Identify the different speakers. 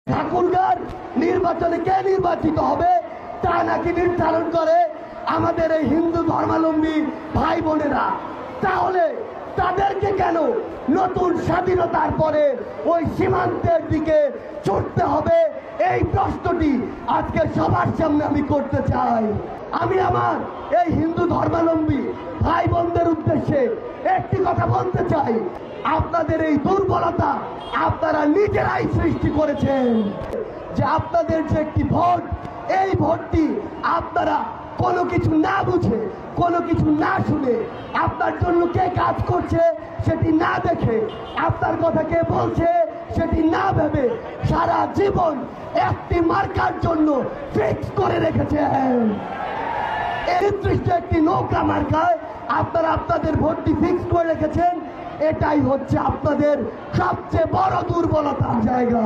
Speaker 1: ঠাকুরগাঁর নির্বাচনে কে নির্বাচিত হবে তা নাকি নির্ধারণ করে আমাদের এই হিন্দু ধর্মাবলম্বী ভাই বোনেরা। তাহলে তাদেরকে কেন নতুন স্বাধীনতার পরে ওই সীমান্তের দিকে ছুটতে হবে, এই প্রশ্নটি আজকে সবার সামনে আমি করতে চাই। আমি আমার এই হিন্দু ধর্মাবলম্বী ভাই বোনদের উদ্দেশ্যে একটি কথা বলতে চাই, আপনাদের এই দুর্বলতা আপনারা নিজেরাই সৃষ্টি করেছেন। যে আপনাদের যে একটি ভোট, এই ভোটটি আপনারা কোনো কিছু না বুঝে, কোনো কিছু না শুনে, আপনার জন্য কে কাজ করছে সেটি না দেখে, আপনার কথা কে বলছে সেটি না ভেবে সারা জীবন একটি মার্কার জন্য ফিক্স করে রেখেছেন। নির্দিষ্ট একটি নৌকা মার্কায় আপনারা আপনাদের ভোটটি ফিক্স করে রেখেছেন। এটাই হচ্ছে আপনাদের সবচেয়ে বড় দুর্বলতার জায়গা।